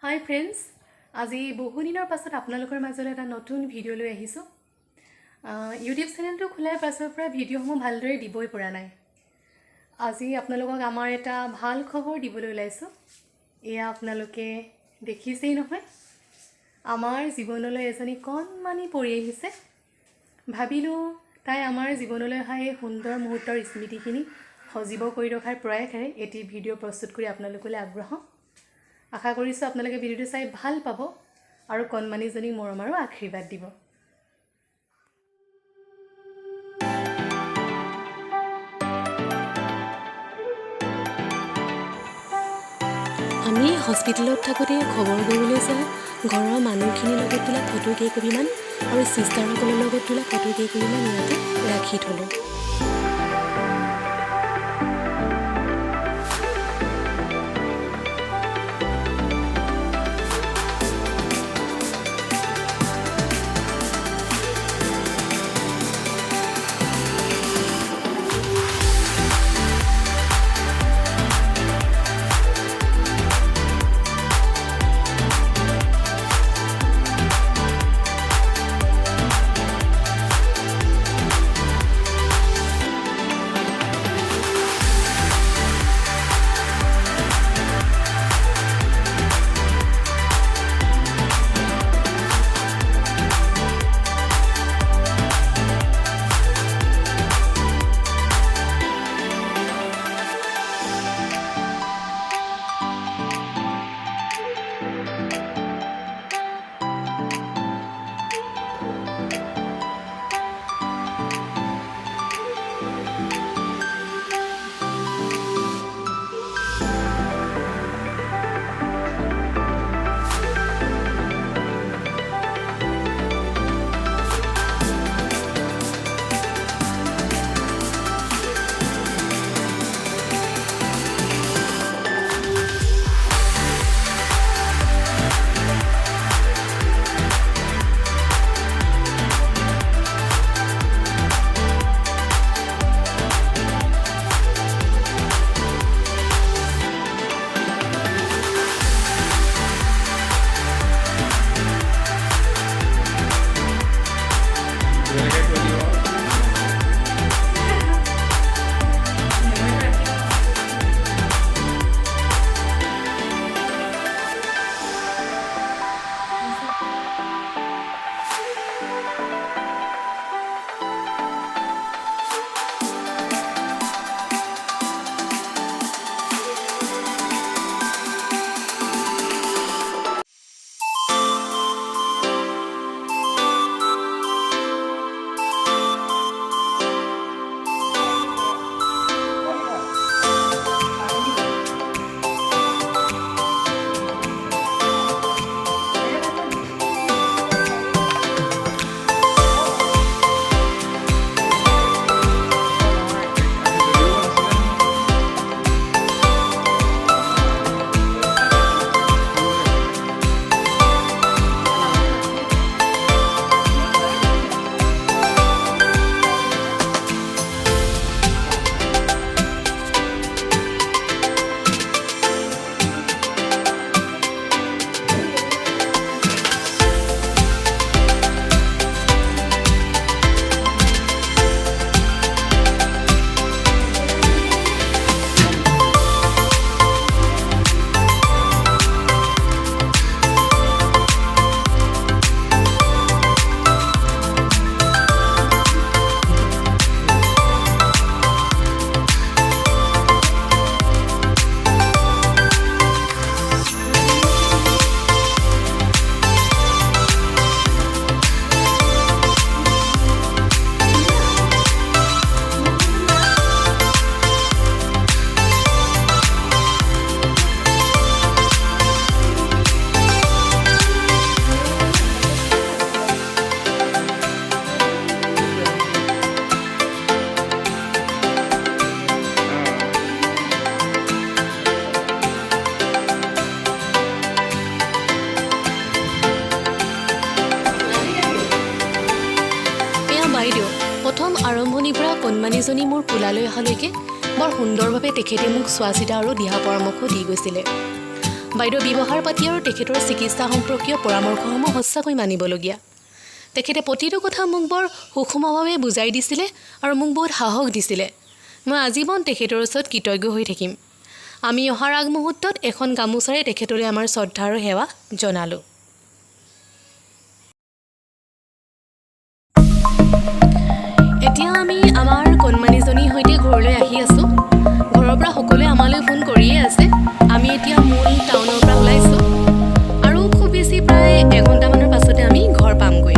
হাই friends, আজি বহুদিনৰ পাছত আপোনালোকৰ মাজলৈ এটা নতুন ভিডিঅ' লৈ আহিছোঁ। ইউটিউব চেনেলটো খোলাৰ পাছৰ পৰা ভিডিঅ'সমূহ ভালদৰে দিবই পৰা নাই। আজি আপোনালোকক আমাৰ এটা ভাল খবৰ দিবলৈ ওলাইছোঁ। এয়া আপোনালোকে দেখিছেই নহয়, আমাৰ জীৱনলৈ এজনী কণমানি পৰি আহিছে। ভাবিলোঁ তাই আমাৰ জীৱনলৈ অহা এই সুন্দৰ মুহূৰ্তৰ স্মৃতিখিনি সজীৱ কৰি ৰখাৰ প্ৰয়াসেৰে এটি ভিডিঅ' প্ৰস্তুত কৰি আপোনালোকলৈ আগবঢ়াওঁ। আশা কৰিছোঁ আপোনালোকে ভিডিঅ'টো চাই ভাল পাব আৰু কণমানিজনীক মৰম আৰু আশীৰ্বাদ দিব। আমি হস্পিটেলত থাকোঁতে খবৰ কৰিবলৈ যাওঁ ঘৰৰ মানুহখিনিৰ লগত তোলা ফটো কেইকপিমান আৰু চিষ্টাৰসকলৰ লগত তোলা ফটো কেইকপিমান ইয়াতে ৰাখি থ'লোঁ। প্ৰথম আৰম্ভণিৰ পৰা কণমানিজনী মোৰ কোলালৈ অহালৈকে বৰ সুন্দৰভাৱে তেখেতে মোক চোৱা চিতা আৰু দিহা পৰামৰ্শ দি গৈছিলে। বাইদেউ ব্যৱহাৰ পাতি আৰু তেখেতৰ চিকিৎসা সম্পৰ্কীয় পৰামৰ্শসমূহ সঁচাকৈ মানিবলগীয়া। তেখেতে প্ৰতিটো কথা মোক বৰ সূক্ষ্মভাৱে বুজাই দিছিলে আৰু মোক বহুত সাহস দিছিলে। মই আজীৱন তেখেতৰ ওচৰত কৃতজ্ঞ হৈ থাকিম। আমি অহাৰ আগমুহূৰ্তত এখন গামোচাৰে তেখেতলৈ আমাৰ শ্ৰদ্ধা আৰু সেৱা জনালোঁ। এতিয়া আমি আমাৰ কণমানিজনীৰ সৈতে ঘৰলৈ আহি আছোঁ। ঘৰৰ পৰা সকলোৱে আমালৈ ফোন কৰিয়ে আছে। আমি এতিয়া মূল টাউনৰ পৰা ওলাইছোঁ আৰু খুব বেছি প্ৰায় এঘণ্টামানৰ পাছতে আমি ঘৰ পামগৈ।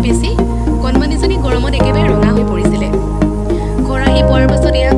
বেছি কণমানিজনী গৰমত একেবাৰে ৰঙা হৈ পৰিছিলে। ঘৰ আহি পোৱাৰ পাছত এয়া